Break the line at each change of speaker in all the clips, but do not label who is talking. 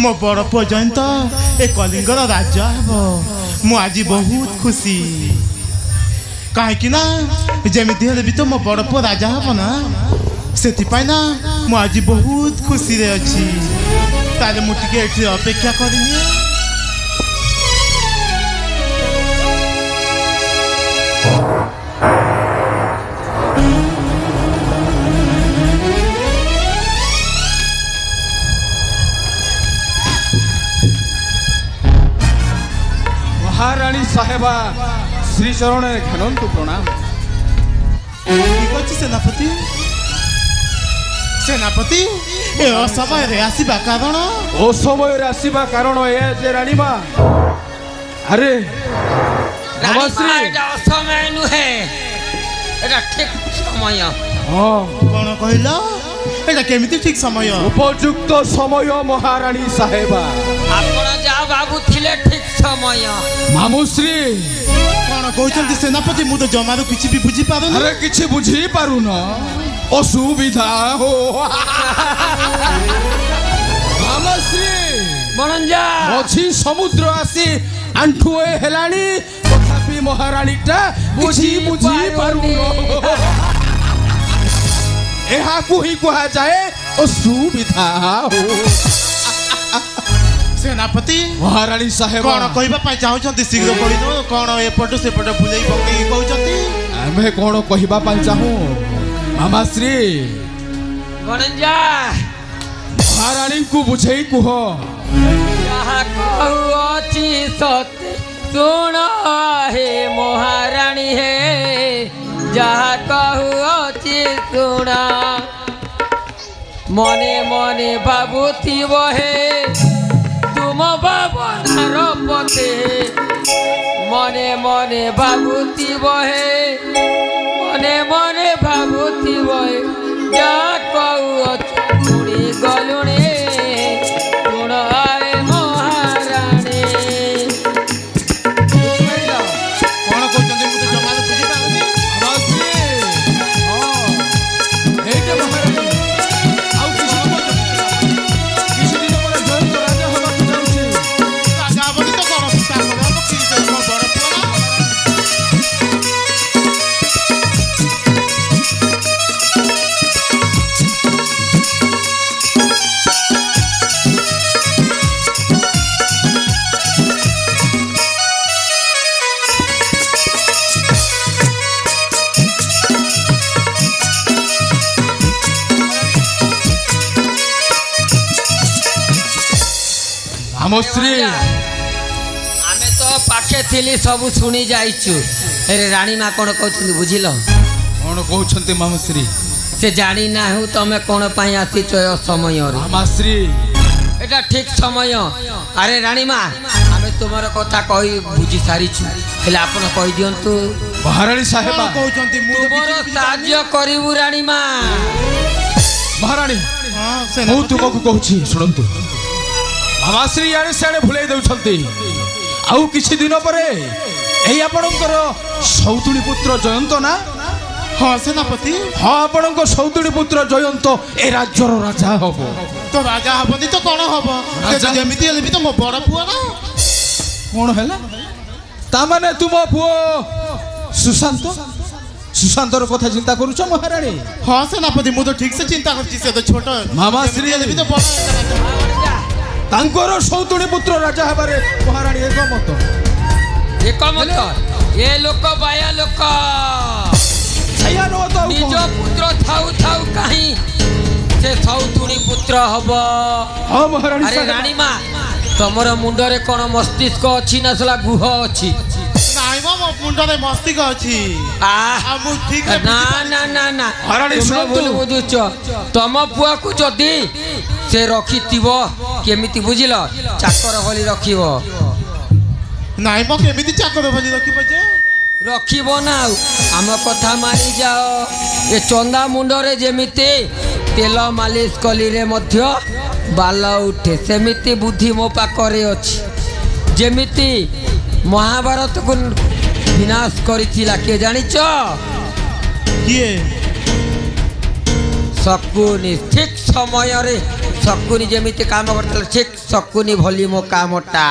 मो बड़ पुओ जयंत ए कलिंगर राजा हेब मु आज बहुत खुशी कहीं ना जमी भी तो मो बड़ पुओ राजा हेब ना से ना मु आज बहुत खुशी रे अच्छी ताले मु टिके एठी अपेक्षा करिनी
महाराणी साहेबा श्री चरण घेनंतु प्रणाम।
ठीक अच्छे सेनापति सेनापति ए असमय रे आसीबा कारण
असमय रे आसीबा कारण ए जे रानी मां अरे
नमस्ते एटा असमय नुहे एटा ठीक समय
हां
कोन कहिलो एटा केमिति ठीक समय
उपयुक्त समय महाराणी साहेबा
आपण जा बाबू थिले ठीक समय
मामुश्री
कोन कहउछंती सेनापति मु तो जमारो किछि भी बुझी पारो
अरे किछि बुझी पारु न असुविधा हो मामुश्री
मनंजा
मछी समुद्र आसी आंठुए हेलानी तथापि महारानीटा बुझी पारु न एहा कुही कुहा जाए असुविधा हो
सेनापति
महाराणी साहेब
कोन कहबा पई चाहउछंती शीघ्र कहिनो कोन एपट सेपट बुलेई पकई कहउछंती
आमे कोन कहबा पई चाहू मामाश्री
मनंजा
महारानी को बुझेई कुह
जहा कहउची सत्य सुन हे महारानी हे जहा कहउची सुन मने मने भाबुथिब हे तुम बाबनार पथे मने मने भाबुथिब हे मने मने भाबुथिब हे जा कहउची सुनी गलुणे सुन आए महारानी
कोन कहउछंती मु तो जमारो बुझी पारोनी राजा बनी तो कोन सुता करबो कि से मो बड़ पुओ
मामुश्री
आमे तो पाखे थिली सब सुनी जाइछु अरे रानी मां कोन कहउछंती बुझिलो
कोन कहउछंती मामुश्री
से जानी ना हूँ तमें कौन पाई आसी समय
मामाश्री
एटा ठीक समय अरे रानी माँ आमे तुमर कथा कही बुझी सारी हेले आपण कहि दियंतु
महाराणी साहेबा
कहउछंती मु तो
तुमर साहाय्य करिवु रानी माँ
महाराणी
हां
मु
सेनापति
तुमको कहूची सुनंतु मामाश्री यारे साडे भुलाई देउछंती आउ किछि दिन परे एही आपणकर सौतुणी पुत्र जयंत ना
हां सेनापति
हाँ आपणक सौतुणी पुत्र जयंत ए राज्यर राजा हबो
तो राजा हबनी तो कोन हबो
राजा
जेमिति हेले भी तो मो बड़ पुओ ना
कोन हैला ता माने तुम पुओ सुशांत सुशांतर कथा चिंता करूछ महाराणी
हां सेनापति मु तो ठीक से चिंता करछि से तो छोट
मामाश्री
हेले भी तो बड़
तांकर सौतुणी पुत्र राजा हबारे महाराणी एक मत
ये लोक बाया लोक
छया न तो
निज पुत्र थाउ थाउ कहीं से सौतुणी पुत्र हब
हां महाराणी
अरे रानी माँ तमर मुंडरे कौन मस्तिष्क अच्छी ना सला गुह अच्छी
नाइ मो मुंडरे मस्तिष्क अछि आ मु ठीक से
ना ना ना ना
महाराणी
तुमे
सुनतु
भूल बुझुछ तम पुआ को जदी से रखिथिबो केमिति बुझिल चाकर भली रखिबो
नाइ मो केमिति चाकर भली रखिबो जे
रखिबो ना आम कथा मानि जाओ ए चंदा मुंडरे जेमिति तेल मालिश कलिरे मध्य बाल उठे सेमिति बुद्धि मो पाखरे अछि जेमिति महाभारत को विनाश करिथिला के जानिच
किए
शकुनी ठीक समय रे शकुनी जेमिति काम करतला ठीक शकुनी भली मो कामटा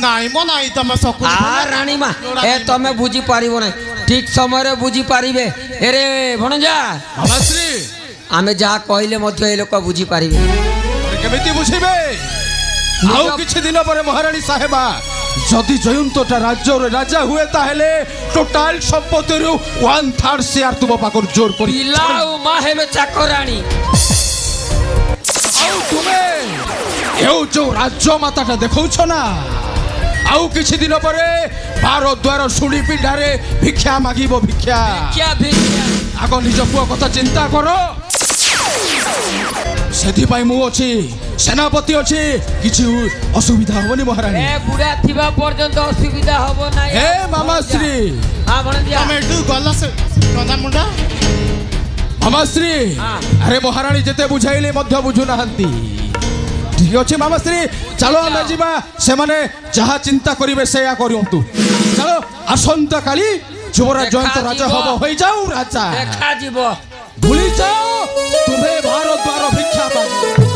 नाई मो नाई तमे सकु
आ रानी मा ए तमे बुझी पारिबो नै ठीक समय रे बुझी पारिबे एरे भणजा
मामाश्री
आमे जा कहले मध्य ए लोक बुझी पारिबे
केमिति बुझिबे आउ किछि दिन परे महारानी साहेबा जदि जयंतटा राज्य रे राजा हुए ताहेले टोटल संपत्ति रो 1/3 शेयर तुम पाकर जोर पड़ी
पिलाउ मा हेबे चाकरानी
आउ तुमे एउ जो राज्य माताटा देखौछ ना आउ किछि दिन परे 12 द्वार सुनी पिंडारे भिक्षा मागिबो भिक्षा
क्या भिक्षा
आगो निज पुओ कथा चिंता करो सेथि पाई मु अछि सेनापति अछि किछि असुविधा होबनी महारानी
ए बुढ़ा थिबा पर्यंत असुविधा होबो नै
हे मामाश्री
हां भणजिया
तमे तू गला से चंदा मुंडा
मामाश्री अरे महारानी जेते बुझाइले मध्य बुझु नाहंती ठीक अछि मामाश्री चलो हम जिबा से माने जहा चिंता करिवे सेया करियंतु चलो आसंता काली जोरा जयंत राजा हबो होई जाऊ राजा
देखा जीवो
भूली जाओ तुम्हें भारत द्वार भिक्षा मांगी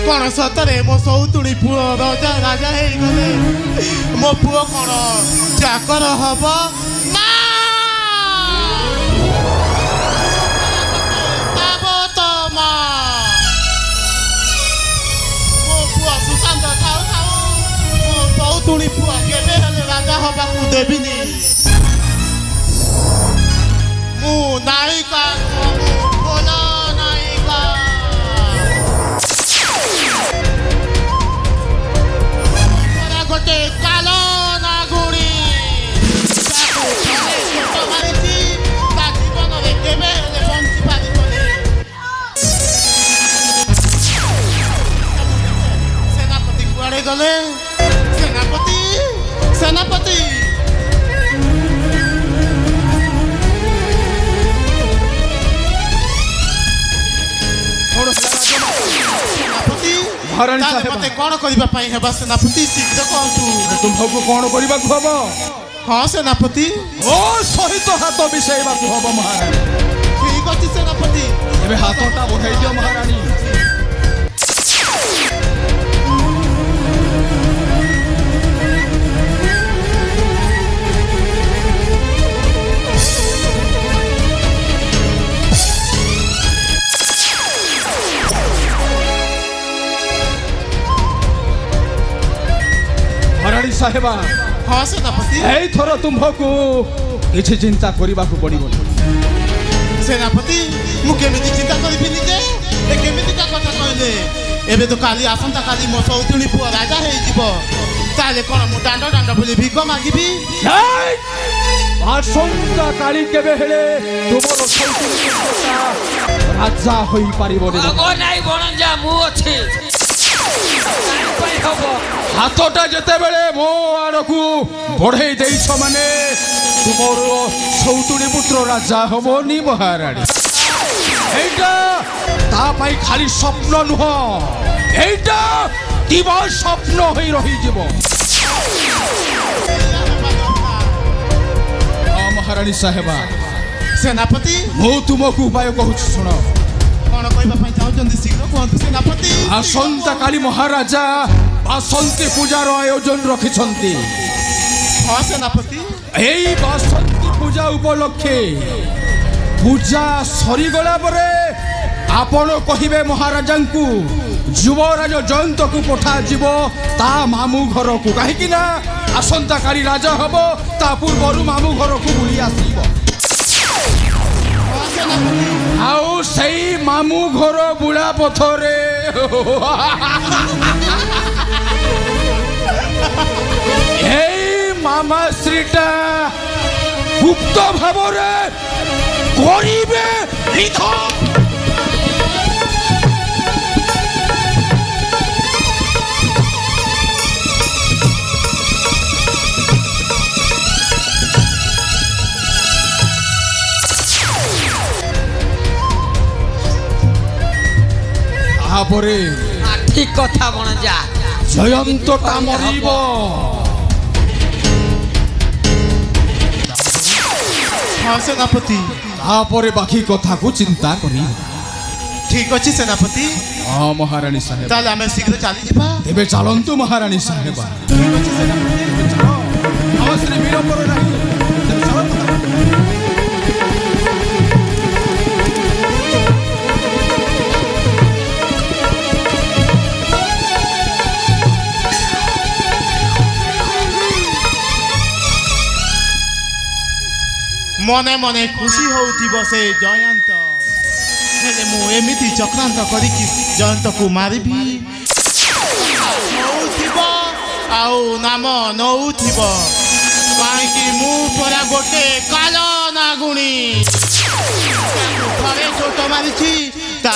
कौन सतरे मो सौतुड़ी पुओ राजा राजा हे गले मो पुओ कौन चाकर हब ना ताबतमा मो पुओ सुशांत थाउ थाउ मो सौतुड़ी पुओ केबे हेले राजा हबा को देबिनी मु नायिका बोला नायिका गोटे कालो नागुणी ताको ठाणे छोट मारिछि ता जीवन रे केबे हेले बंची पारिबनी सेनापति कुआडे गले सेनापति सेनापति
महारानी
ताले
साहेब
मते कोन करिबा पई हेबा सेनापति शीघ्र कहतु
तुम्हाको कोन करिबा हबो
हां सेनापति
ओ सहित हाथ विषयबा हबो महारानी
ठीक अछि सेनापति
एबे हाथटा बढाई दियो महारानी महारानी साहेबा
हां सेनापति
एई थर तुम्हाको किछि चिंता करिबा को पड़िबो
सेनापति मु केमिति चिंता करिबिनी जे ए केमिति का कथा कहले एबे तो काली आसंता काली मो सौतुणी पुओ राजा हे जीवो ताले कोन मु डांडो डांडो बोली भिक मागिबी
নাই आसंता काली केबे हेले तुमरो सौतुणी राजा होई पारिबो रे
আগো নাই বণঞ্জা মু আছে নাই পাই হবো
हाथटा जेते बेले मो आड़कू बढ़ई देइछ माने तुमरो सौतुणी पुत्र राजा हबोनी महारानी एटा ता पाई खाली स्वप्न नुह एटा दिवा स्वप्न होई रही जीवो महारानी साहेबा
सेनापति
मो तुमको उपाय कहू सुनो
कोन कहबा पई चाहउचंदी शीघ्र कहतु सेनापति
आसंता काली महाराजा बासंती पूजार आयोजन रखिछंती
हां सेनापति
एई बासंती पूजा उपलक्षे पूजा सरी गला परे आपण कहिबे महाराजांकु युवराज जयंत को पठा जीव ता मामू घर को कहीं कि ना आसंता काली राजा हबो ता पूर्वरु मामू घर को बुली आसीबो आउ सही मामू घर बुढ़ा पथरे मामा श्रीटा गुप्त भावरे करिबे निधन ତାପରେ
ଠିକ କଥା ଭଣଜା
ଜୟନ୍ତଟା ମରିବ।
ହଁ ସେନାପତି
ତାପରେ ବାକି କଥାକୁ ଚିନ୍ତା କରିବ।
ଠିକ ଅଛି ସେନାପତି
ହଁ ମହାରାଣୀ ସାହେବ।
ତାହେଲେ ଆମେ ଶୀଘ୍ର ଚାଲିଯିବା।
ତେବେ ଚାଲନ୍ତୁ ମହାରାଣୀ ସାହେବ। ଆମ ଶ୍ରୀ ବୀରପୁର ନାହିଁ। ତେବେ ଚାଲନ୍ତୁ।
মনে মনে খুশি হউথিব ସେ ଜୟନ୍ତ। ହେଲେ ମୁଁ ଏମିତି ଚକ୍ରାନ୍ତ କରିକି ଜୟନ୍ତକୁ ମାରିବି ହଉଥିବ ଆଉ ନାମ ନଉଥିବ କାହିଁକି ମୁଁ ପରା ଗୋଟେ କାଲ ନାଗୁଣୀ ଥରେ ଚୋଟ ମାରିଛି ତା